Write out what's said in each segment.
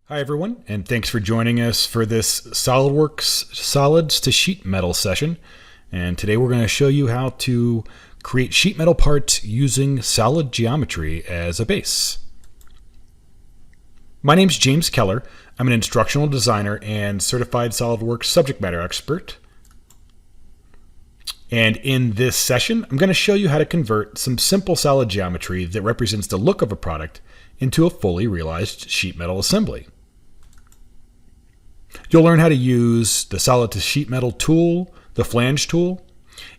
Hi everyone, and thanks for joining us for this SOLIDWORKS Solids to Sheet Metal session. And today we're going to show you how to create sheet metal parts using solid geometry as a base. My name's James Keller. I'm an instructional designer and certified SOLIDWORKS subject matter expert. And in this session, I'm going to show you how to convert some simple solid geometry that represents the look of a product into a fully realized sheet metal assembly. You'll learn how to use the solid to sheet metal tool, the Flange tool,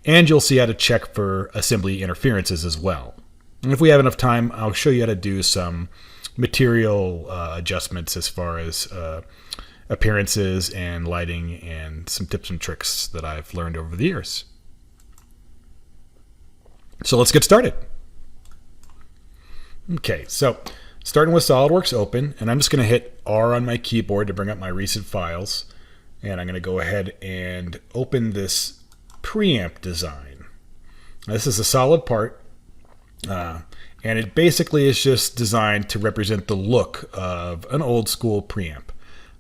and you'll see how to check for assembly interferences as well. And if we have enough time, I'll show you how to do some material adjustments as far as appearances and lighting and some tips and tricks that I've learned over the years. So let's get started. Okay, so starting with SOLIDWORKS open, and I'm just going to hit R on my keyboard to bring up my recent files. And I'm going to go ahead and open this preamp design. Now, this is a solid part, and it basically is just designed to represent the look of an old school preamp.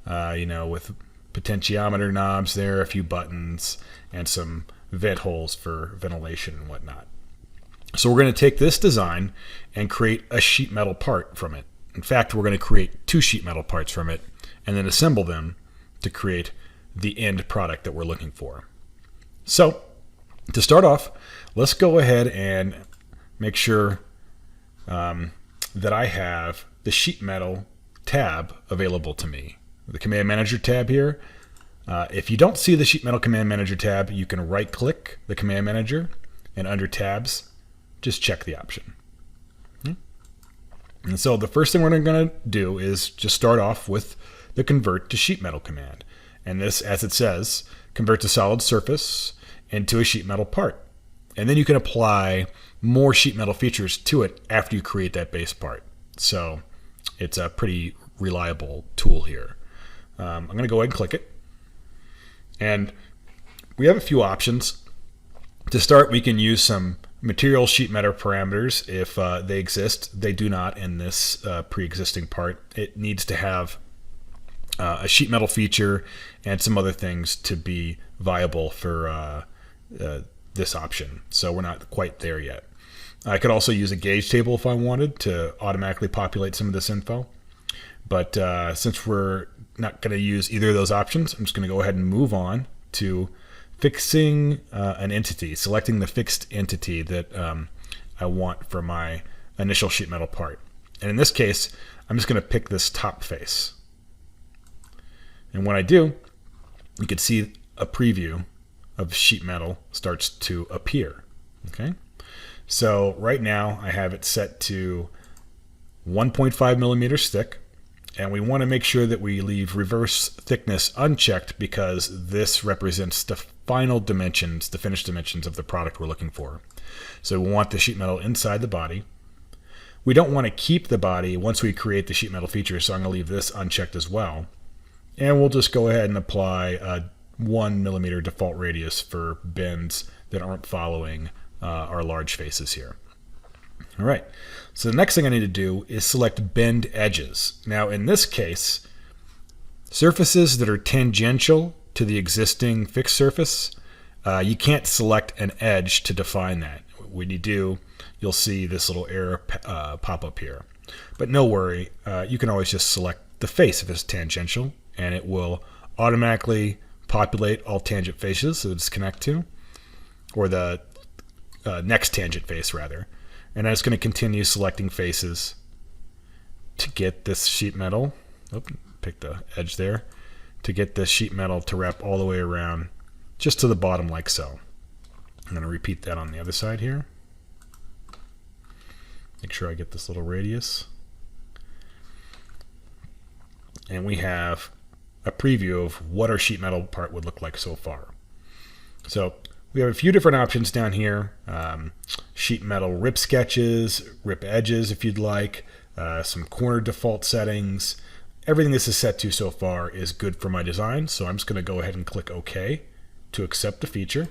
With potentiometer knobs there, a few buttons, and some vent holes for ventilation and whatnot. So we're going to take this design and create a sheet metal part from it. In fact, we're going to create two sheet metal parts from it and then assemble them to create the end product that we're looking for. So to start off, let's go ahead and make sure that I have the sheet metal tab available to me. The Command Manager tab here. If you don't see the sheet metal Command Manager tab, you can right click the Command Manager and under tabs, just check the option. And so the first thing we're going to do is just start off with the convert to sheet metal command. And this, as it says, converts a solid surface into a sheet metal part. And then you can apply more sheet metal features to it after you create that base part. So it's a pretty reliable tool here. I'm going to go ahead and click it. And we have a few options. To start, we can use some material sheet metal parameters if they exist. They do not in this pre-existing part. It needs to have a sheet metal feature and some other things to be viable for this option. So we're not quite there yet. I could also use a gauge table if I wanted to automatically populate some of this info. But since we're not going to use either of those options, I'm just going to go ahead and move on to fixing an entity, selecting the fixed entity that I want for my initial sheet metal part. And in this case, I'm just going to pick this top face. And when I do, you can see a preview of sheet metal starts to appear. Okay, so right now I have it set to 1.5 millimeters thick. And we want to make sure that we leave reverse thickness unchecked because this represents the final dimensions, the finished dimensions of the product we're looking for. So we want the sheet metal inside the body. We don't want to keep the body once we create the sheet metal feature, so I'm going to leave this unchecked as well. And we'll just go ahead and apply a 1 millimeter default radius for bends that aren't following our large faces here. All right, so the next thing I need to do is select bend edges. Now in this case, surfaces that are tangential to the existing fixed surface, you can't select an edge to define that. When you do, you'll see this little error pop up here. But no worry, you can always just select the face if it's tangential, and it will automatically populate all tangent faces that it's connect to, or the next tangent face rather. And I'm just going to continue selecting faces to get this sheet metal, pick the edge there, to get this sheet metal to wrap all the way around just to the bottom like so. I'm going to repeat that on the other side here. Make sure I get this little radius. And we have a preview of what our sheet metal part would look like so far. So we have a few different options down here. Sheet metal rip sketches, rip edges if you'd like, some corner default settings. Everything this is set to so far is good for my design, so I'm just going to go ahead and click OK to accept the feature.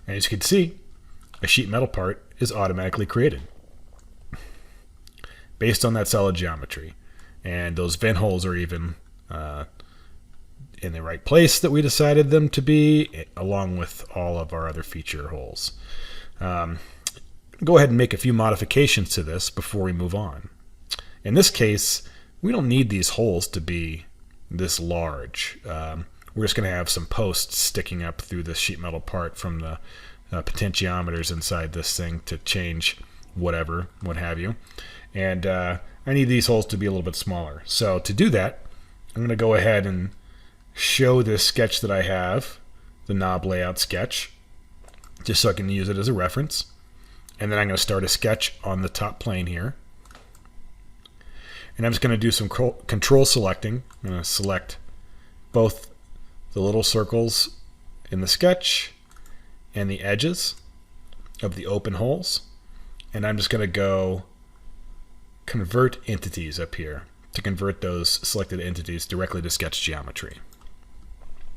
And as you can see, a sheet metal part is automatically created based on that solid geometry. And those vent holes are even in the right place that we decided them to be, along with all of our other feature holes. Go ahead and make a few modifications to this before we move on. In this case, we don't need these holes to be this large. We're just going to have some posts sticking up through the sheet metal part from the potentiometers inside this thing to change what have you. And I need these holes to be a little bit smaller. So to do that, I'm going to go ahead and show this sketch that I have, the knob layout sketch, just so I can use it as a reference. And then I'm going to start a sketch on the top plane here. And I'm just going to do some control selecting. I'm going to select both the little circles in the sketch and the edges of the open holes. And I'm just going to go convert entities up here to convert those selected entities directly to sketch geometry.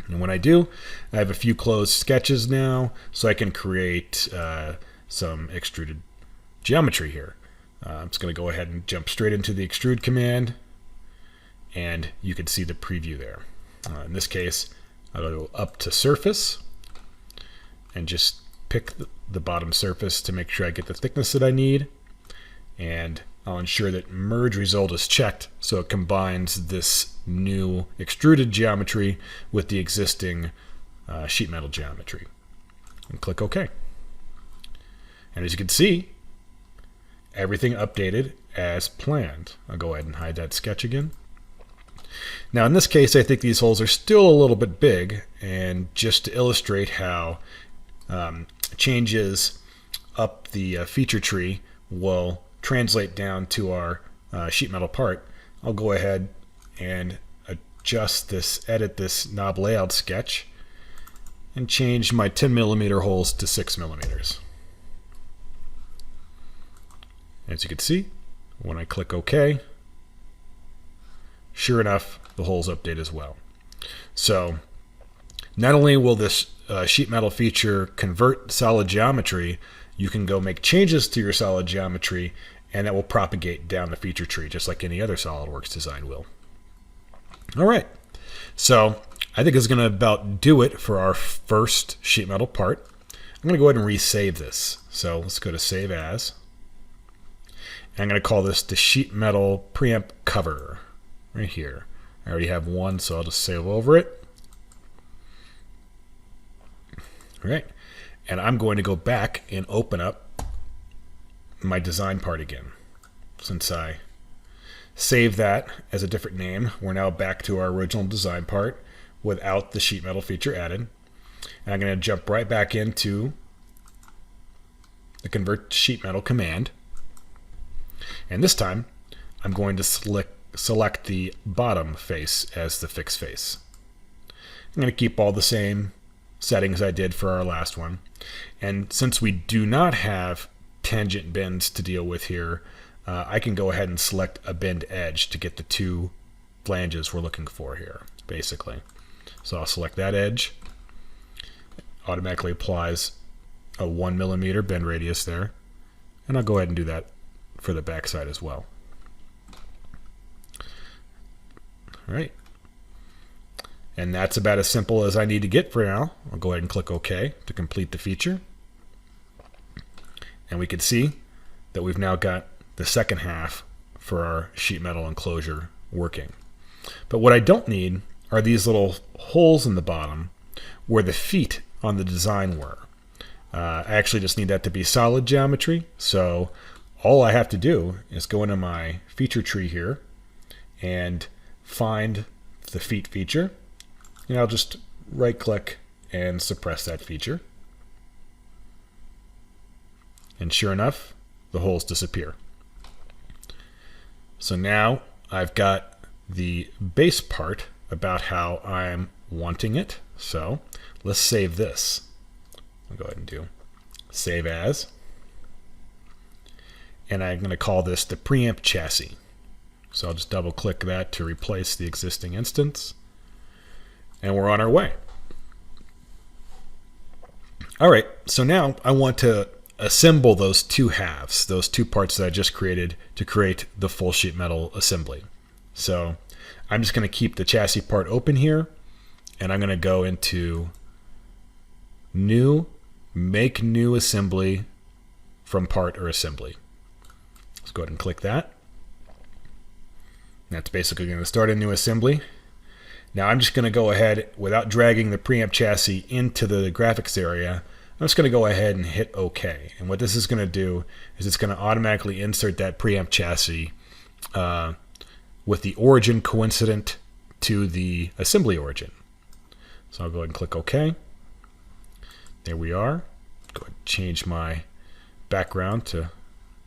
And when I do, I have a few closed sketches now, so I can create some extruded geometry here. I'm just going to go ahead and jump straight into the extrude command, and you can see the preview there. In this case, I'll go up to surface and just pick the bottom surface to make sure I get the thickness that I need, and I'll ensure that merge result is checked so it combines this new extruded geometry with the existing sheet metal geometry. And click OK. And as you can see, everything updated as planned. I'll go ahead and hide that sketch again. Now in this case, I think these holes are still a little bit big, and just to illustrate how changes up the feature tree will translate down to our sheet metal part, I'll go ahead and edit this knob layout sketch and change my 10mm holes to 6mm. As you can see, when I click OK, sure enough, the holes update as well. So not only will this sheet metal feature convert solid geometry, you can go make changes to your solid geometry, and that will propagate down the feature tree just like any other SOLIDWORKS design will. All right, so I think it's going to about do it for our first sheet metal part. I'm going to go ahead and resave this. So let's go to Save As. And I'm going to call this the sheet metal preamp cover right here. I already have one, so I'll just save over it. All right, and I'm going to go back and open up my design part again. Since I saved that as a different name, we're now back to our original design part without the sheet metal feature added. And I'm going to jump right back into the convert to sheet metal command. And this time, I'm going to select the bottom face as the fixed face. I'm going to keep all the same settings I did for our last one. And since we do not have tangent bends to deal with here, I can go ahead and select a bend edge to get the two flanges we're looking for here, basically. So I'll select that edge. Automatically applies a 1mm bend radius there. And I'll go ahead and do that for the back side as well. All right. And that's about as simple as I need to get for now. I'll go ahead and click OK to complete the feature. And we can see that we've now got the second half for our sheet metal enclosure working. But what I don't need are these little holes in the bottom where the feet on the design were. I actually just need that to be solid geometry. So all I have to do is go into my feature tree here and find the feet feature. And I'll just right click and suppress that feature. And sure enough, the holes disappear. So now I've got the base part about how I'm wanting it. So let's save this. I'll go ahead and do Save As. And I'm going to call this the preamp chassis. So I'll just double click that to replace the existing instance. And we're on our way. All right, so now I want to assemble those two halves, those two parts that I just created to create the full sheet metal assembly. So I'm just going to keep the chassis part open here, and I'm going to go into New, Make New Assembly from Part or Assembly. Let's go ahead and click that. That's basically going to start a new assembly. Now I'm just going to go ahead, without dragging the preamp chassis into the graphics area, I'm just going to go ahead and hit OK. And what this is going to do is it's going to automatically insert that preamp chassis with the origin coincident to the assembly origin. So I'll go ahead and click OK. There we are. Go ahead and change my background to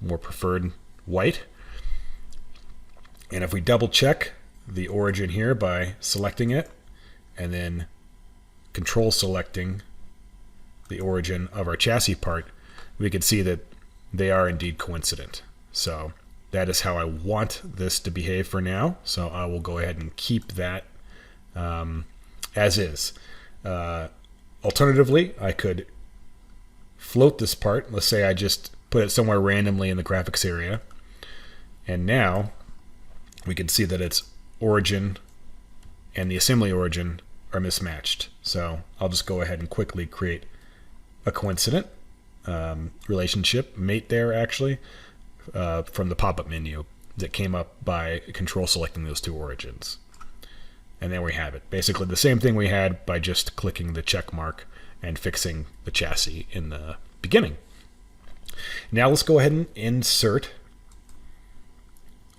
more preferred white. And if we double check the origin here by selecting it and then control selecting the origin of our chassis part, we can see that they are indeed coincident. So that is how I want this to behave for now. So I will go ahead and keep that as is. Alternatively, I could float this part. Let's say I just put it somewhere randomly in the graphics area. And now we can see that its origin and the assembly origin are mismatched. So I'll just go ahead and quickly create a coincident relationship, mate there actually, from the pop-up menu that came up by control selecting those two origins. And there we have it. Basically the same thing we had by just clicking the check mark and fixing the chassis in the beginning. Now let's go ahead and insert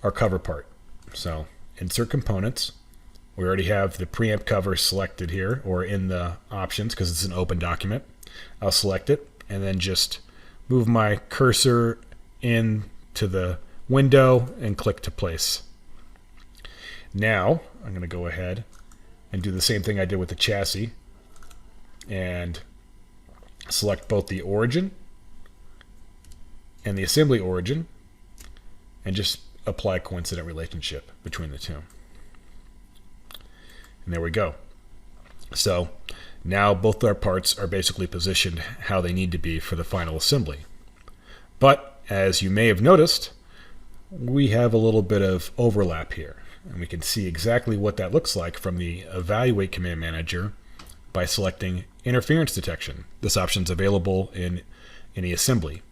our cover part. So insert components. We already have the preamp cover selected here, or in the options because it's an open document. I'll select it and then just move my cursor into the window and click to place. Now I'm going to go ahead and do the same thing I did with the chassis and select both the origin and the assembly origin and just apply coincident relationship between the two. And there we go. So now both our parts are basically positioned how they need to be for the final assembly. But as you may have noticed, we have a little bit of overlap here. And we can see exactly what that looks like from the Evaluate Command Manager by selecting Interference Detection. This option is available in any assembly.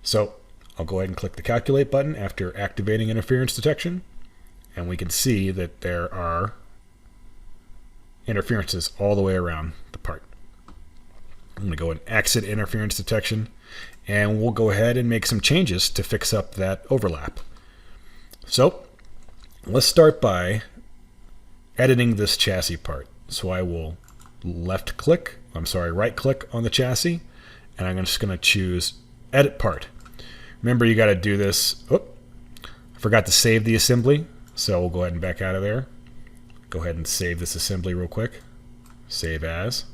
So I'll go ahead and click the Calculate button after activating Interference Detection, and we can see that there are interferences all the way around the part. I'm going to go and exit Interference Detection, and we'll go ahead and make some changes to fix up that overlap. So let's start by editing this chassis part. So I will right click on the chassis, and I'm just going to choose Edit Part. Remember, you got to do this. I forgot to save the assembly, so we'll go ahead and back out of there. Go ahead and save this assembly real quick. Save as.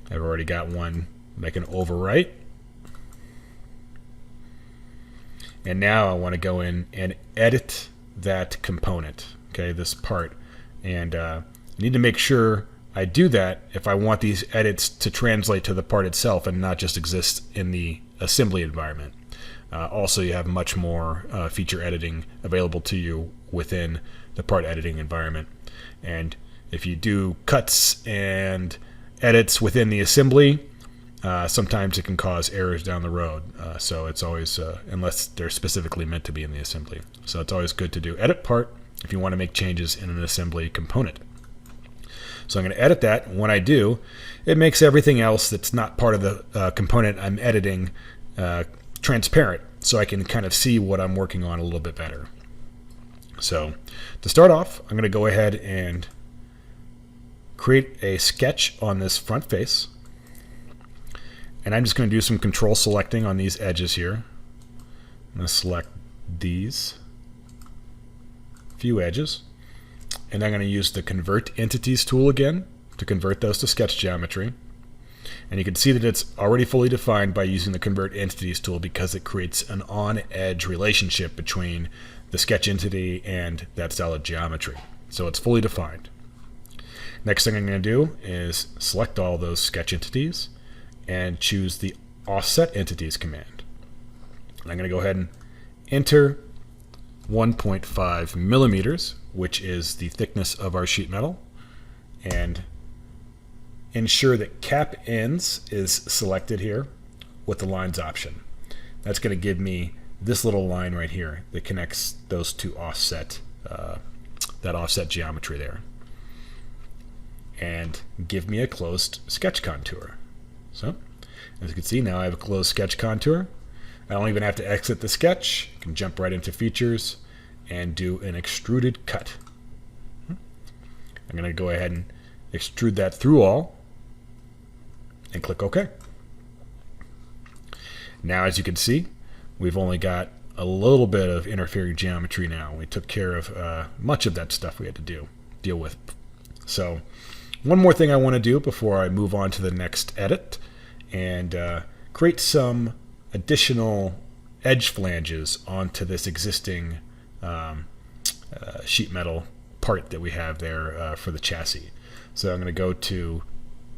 I've already got one. Make an overwrite. And now I want to go in and edit that component, okay, this part. And I need to make sure I do that if I want these edits to translate to the part itself and not just exist in the assembly environment. Also, you have much more feature editing available to you within the part editing environment. And if you do cuts and edits within the assembly, sometimes it can cause errors down the road. So it's always, unless they're specifically meant to be in the assembly. So it's always good to do Edit Part if you want to make changes in an assembly component. So I'm going to edit that. And when I do, it makes everything else that's not part of the component I'm editing transparent, so I can kind of see what I'm working on a little bit better. So to start off, I'm going to go ahead and create a sketch on this front face. And I'm just going to do some control selecting on these edges here. I'm going to select these few edges. And I'm going to use the Convert Entities tool again to convert those to sketch geometry. And you can see that it's already fully defined by using the Convert Entities tool because it creates an on-edge relationship between the sketch entity and that solid geometry. So it's fully defined. Next thing I'm going to do is select all those sketch entities and choose the Offset Entities command. And I'm going to go ahead and enter 1.5 millimeters, which is the thickness of our sheet metal, and ensure that cap ends is selected here with the lines option. That's going to give me this little line right here that connects those two offset, that offset geometry there, and give me a closed sketch contour. So as you can see, now I have a closed sketch contour. I don't even have to exit the sketch. I can jump right into features and do an extruded cut. I'm going to go ahead and extrude that through all and click OK. Now, as you can see, we've only got a little bit of interfering geometry now. We took care of much of that stuff we had to deal with. So one more thing I want to do before I move on to the next edit and create some additional edge flanges onto this existing sheet metal part that we have there for the chassis. So I'm going to go to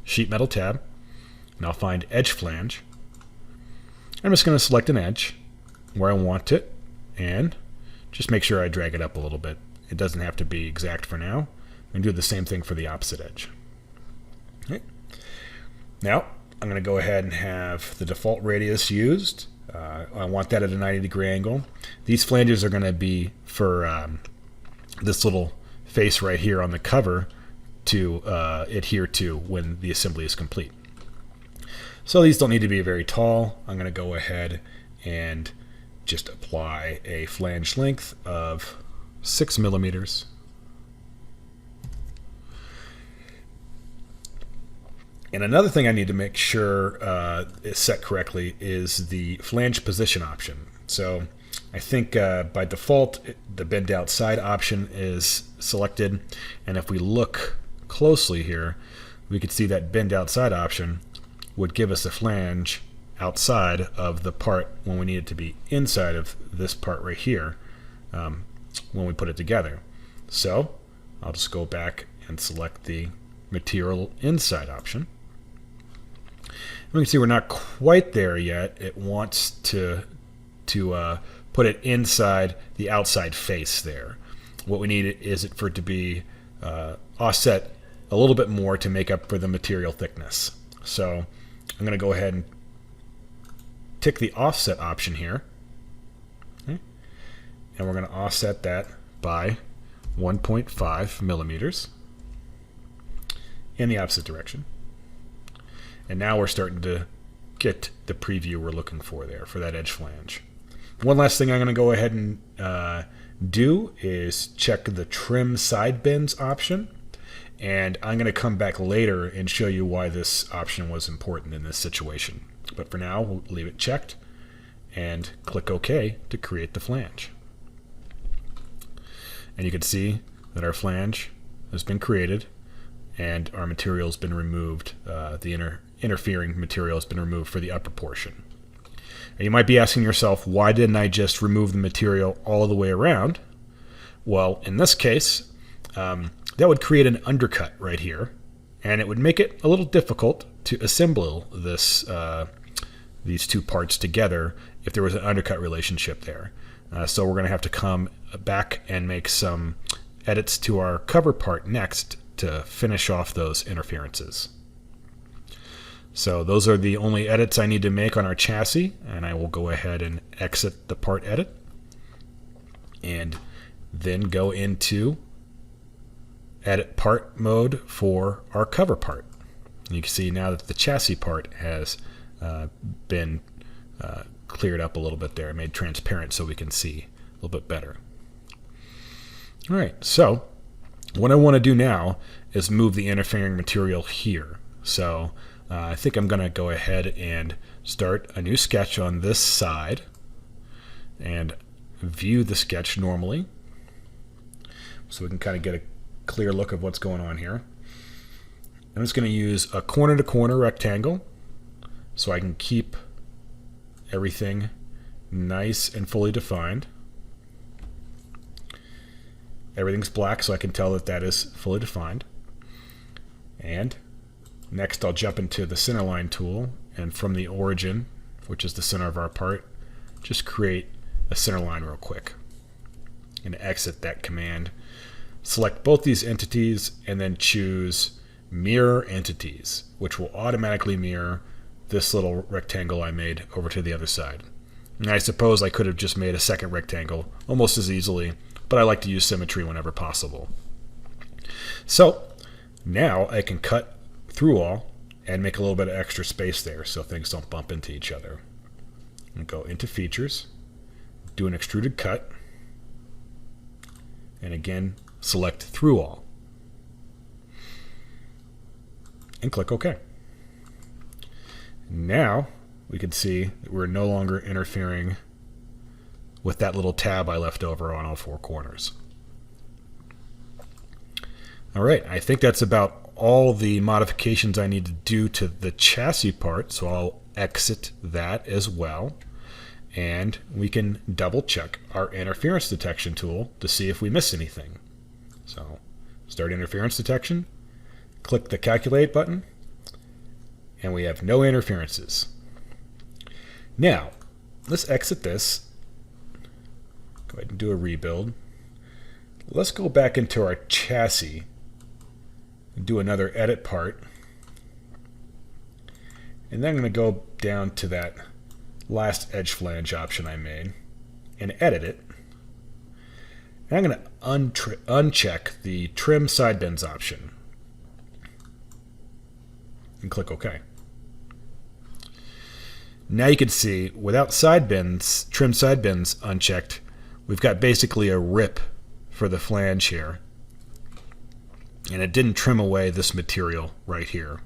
Sheet Metal tab, and I'll find Edge Flange. I'm just going to select an edge where I want it, and just make sure I drag it up a little bit. It doesn't have to be exact for now. I'm going to do the same thing for the opposite edge. Okay. Now, I'm going to go ahead and have the default radius used. I want that at a 90-degree angle. These flanges are going to be for this little face right here on the cover to adhere to when the assembly is complete. So these don't need to be very tall. I'm going to go ahead and just apply a flange length of 6 millimeters. And another thing I need to make sure is set correctly is the flange position option. So I think by default the bend outside option is selected, and if we look closely here, we can see that bend outside option would give us a flange outside of the part when we need it to be inside of this part right here when we put it together. So I'll just go back and select the material inside option. We can see we're not quite there yet. It wants to put it inside the outside face there. What we need is for it to be offset a little bit more to make up for the material thickness. So I'm going to go ahead and tick the offset option here. Okay. And we're going to offset that by 1.5 millimeters in the opposite direction. And now we're starting to get the preview we're looking for there for that edge flange. One last thing I'm going to go ahead and do is check the trim side bends option. And I'm going to come back later and show you why this option was important in this situation. But for now, we'll leave it checked and click OK to create the flange. And you can see that our flange has been created and our material has been removed. The interfering material has been removed for the upper portion. And you might be asking yourself, why didn't I just remove the material all the way around? Well, in this case, that would create an undercut right here, and it would make it a little difficult to assemble this, these two parts together if there was an undercut relationship there. So we're going to have to come back and make some edits to our cover part next to finish off those interferences. So those are the only edits I need to make on our chassis, and I will go ahead and exit the part edit and then go into edit part mode for our cover part. And you can see now that the chassis part has been cleared up a little bit there, made transparent so we can see a little bit better. All right, so what I want to do now is move the interfering material here. So I think I'm going to go ahead and start a new sketch on this side and view the sketch normally so we can kind of get a clear look of what's going on here. I'm just going to use a corner-to-corner rectangle so I can keep everything nice and fully defined. Everything's black so I can tell that that is fully defined. And next I'll jump into the centerline tool, and from the origin, which is the center of our part, just create a center line real quick. I'm going to exit that command. Select both these entities and then choose Mirror Entities, which will automatically mirror this little rectangle I made over to the other side. And I suppose I could have just made a second rectangle almost as easily, but I like to use symmetry whenever possible. So now I can cut through all and make a little bit of extra space there so things don't bump into each other. And go into Features, do an extruded cut, and again select through all, and click OK. Now we can see that we're no longer interfering with that little tab I left over on all four corners. All right, I think that's about all the modifications I need to do to the chassis part, so I'll exit that as well. And we can double check our interference detection tool to see if we miss anything. So start interference detection, click the calculate button, and we have no interferences. Now, let's exit this. Go ahead and do a rebuild. Let's go back into our chassis and do another edit part. And then I'm going to go down to that last edge flange option I made and edit it. And I'm going to uncheck the trim side bends option and click OK. Now you can see without side bends, trim side bends unchecked, we've got basically a rip for the flange here. And it didn't trim away this material right here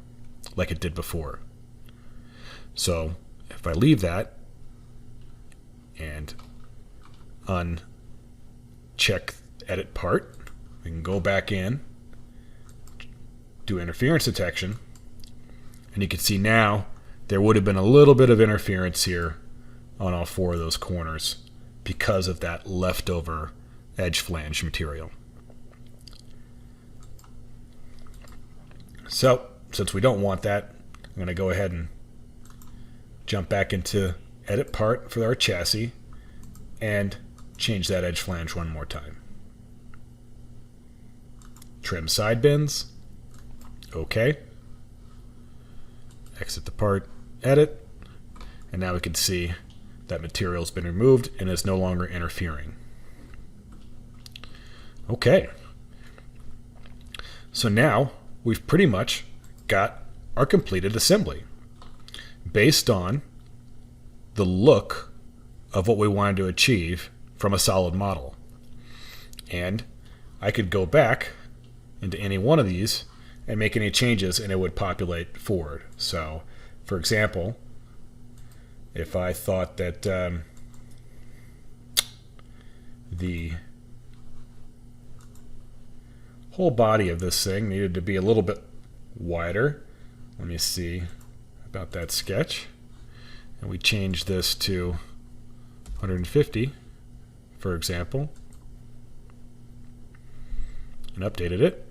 like it did before. So if I leave that and uncheck edit part, we can go back in, do interference detection, and you can see now there would have been a little bit of interference here on all four of those corners because of that leftover edge flange material. So, since we don't want that, I'm going to go ahead and jump back into edit part for our chassis and change that edge flange one more time. Trim side bends. OK. Exit the part, edit, and now we can see that material has been removed and is no longer interfering. Okay. So now we've pretty much got our completed assembly based on the look of what we wanted to achieve from a solid model. And I could go back into any one of these and make any changes and it would populate forward. So, for example, if I thought that the whole body of this thing needed to be a little bit wider, let me see about that sketch, and we change this to 150, for example, and updated it.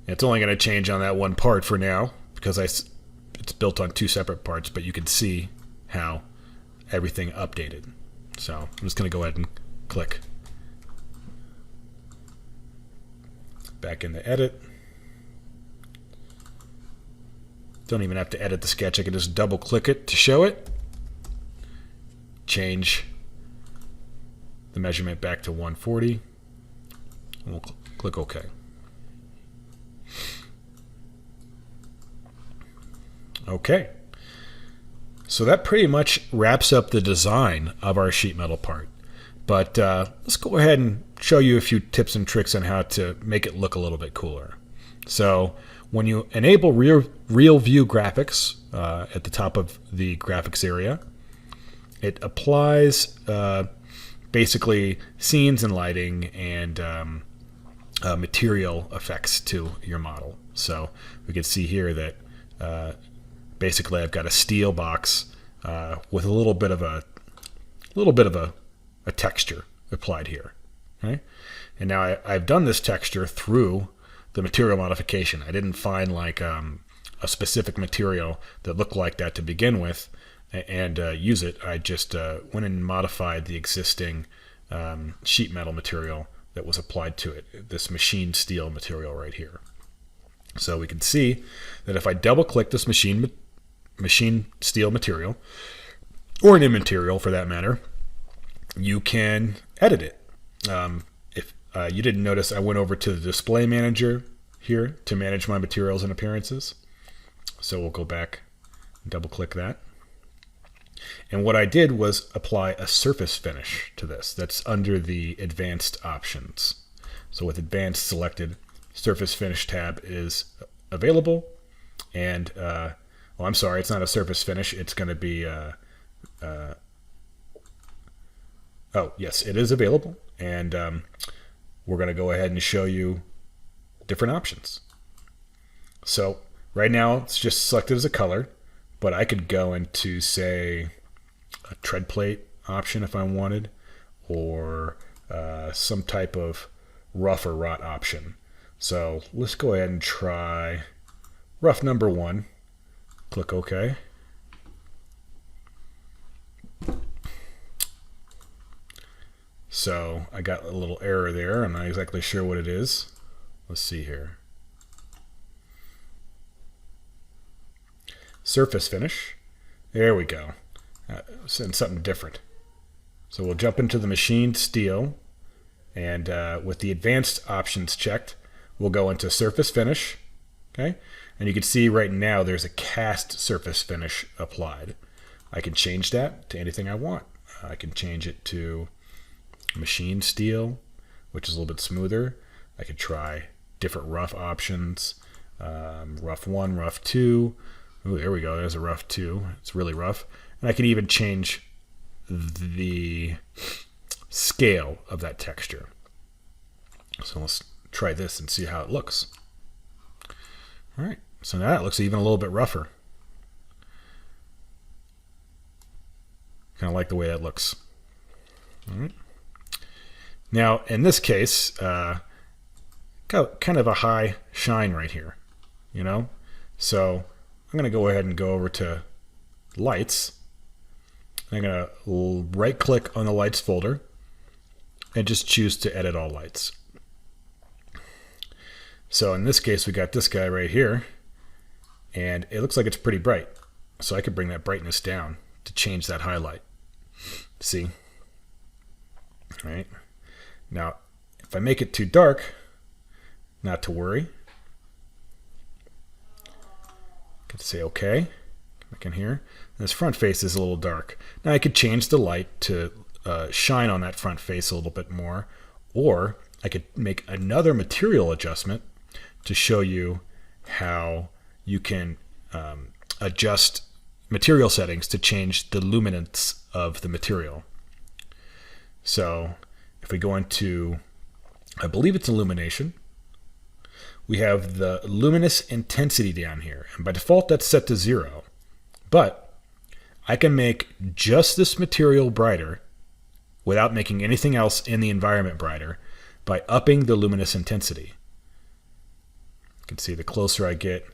It's only going to change on that one part for now because it's built on two separate parts, but you can see how everything updated. So I'm just going to go ahead and click back in the edit. Don't even have to edit the sketch. I can just double click it to show it. Change the measurement back to 140. And we'll click OK. Okay, so that pretty much wraps up the design of our sheet metal part. But let's go ahead and show you a few tips and tricks on how to make it look a little bit cooler. So when you enable real view graphics at the top of the graphics area, it applies basically scenes and lighting and material effects to your model. So we can see here that basically I've got a steel box with a little bit of a texture applied here. Okay? And now I've done this texture through the material modification. I didn't find like a specific material that looked like that to begin with and use it. I just went and modified the existing sheet metal material that was applied to it, this machined steel material right here. So we can see that if I double click this machine steel material, or any material for that matter, you can edit it. If you didn't notice, I went over to the display manager here to manage my materials and appearances. So we'll go back and double click that. And what I did was apply a surface finish to this. That's under the advanced options. So with advanced selected, surface finish tab is available. And, well, I'm sorry, it's not a surface finish. It's going to be, oh, yes, it is available. And we're going to go ahead and show you different options. So right now it's just selected as a color, but I could go into, say, a tread plate option if I wanted, or some type of rough or wrought option. So let's go ahead and try rough number 1. Click OK. So I got a little error there. I'm not exactly sure what it is. Let's see here. Surface finish. There we go. And something different. So we'll jump into the machined steel, and with the advanced options checked, we'll go into surface finish. Okay, and you can see right now there's a cast surface finish applied. I can change that to anything I want. I can change it to machined steel, which is a little bit smoother. I could try different rough options. Rough 1, rough 2. Ooh, there we go. There's a rough 2. It's really rough. And I can even change the scale of that texture. So let's try this and see how it looks. All right. So now it looks even a little bit rougher. Kind of like the way that looks. All right. Now, in this case, got kind of a high shine right here, you know? So I'm going to go ahead and go over to Lights. I'm going to right click on the Lights folder and just choose to edit all lights. So in this case, we got this guy right here, and it looks like it's pretty bright. So I could bring that brightness down to change that highlight. See? All right. Now, if I make it too dark, not to worry. I could say OK. Back in here. And this front face is a little dark. Now I could change the light to shine on that front face a little bit more, or I could make another material adjustment to show you how you can adjust material settings to change the luminance of the material. So if we go into, I believe it's illumination, we have the luminous intensity down here. And by default, that's set to 0. But I can make just this material brighter without making anything else in the environment brighter by upping the luminous intensity. You can see the closer I get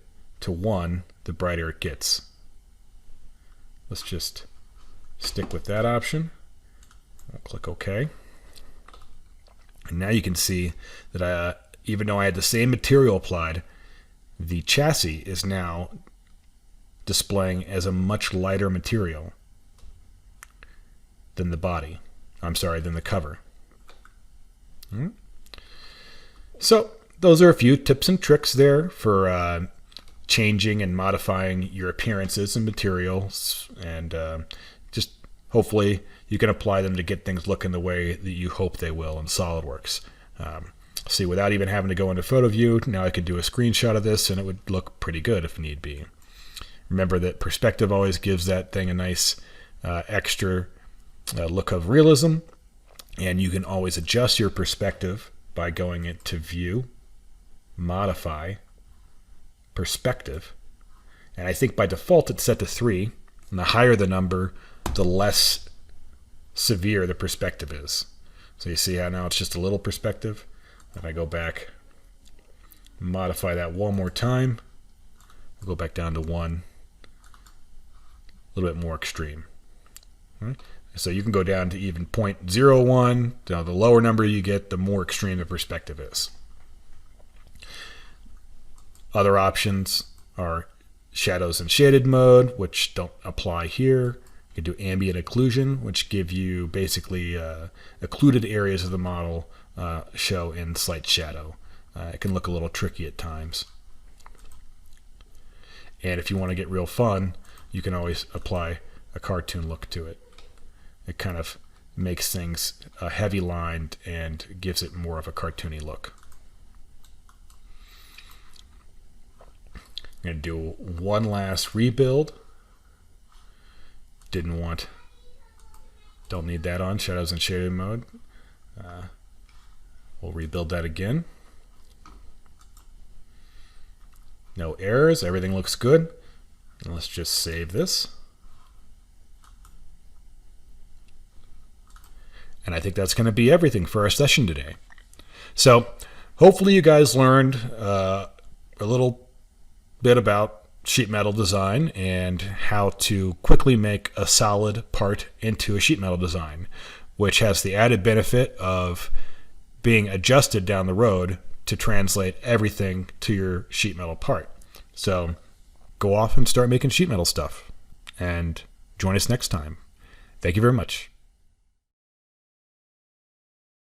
to 1, the brighter it gets. Let's just stick with that option. I'll click OK. And now you can see that even though I had the same material applied, the chassis is now displaying as a much lighter material than the body. I'm sorry, than the cover. So those are a few tips and tricks there for changing and modifying your appearances and materials, and just hopefully you can apply them to get things looking the way that you hope they will in SOLIDWORKS. See, without even having to go into photo view, now I could do a screenshot of this and it would look pretty good if need be. Remember that perspective always gives that thing a nice extra look of realism, and you can always adjust your perspective by going into View, Modify, Perspective, and I think by default it's set to 3, and the higher the number, the less severe the perspective is. So you see how now it's just a little perspective. If I go back, modify that one more time, I'll go back down to 1, a little bit more extreme. Right? So you can go down to even 0.01. The lower number you get, the more extreme the perspective is. Other options are shadows and shaded mode, which don't apply here. You can do ambient occlusion, which give you basically occluded areas of the model show in slight shadow. It can look a little tricky at times. And if you want to get real fun, you can always apply a cartoon look to it. It kind of makes things heavy lined and gives it more of a cartoony look. I'm going to do one last rebuild. Don't need that on shadows and shaded mode. We'll rebuild that again. No errors, everything looks good. And let's just save this. And I think that's going to be everything for our session today. So hopefully you guys learned a little bit about sheet metal design and how to quickly make a solid part into a sheet metal design, which has the added benefit of being adjusted down the road to translate everything to your sheet metal part. So go off and start making sheet metal stuff, and join us next time. Thank you very much.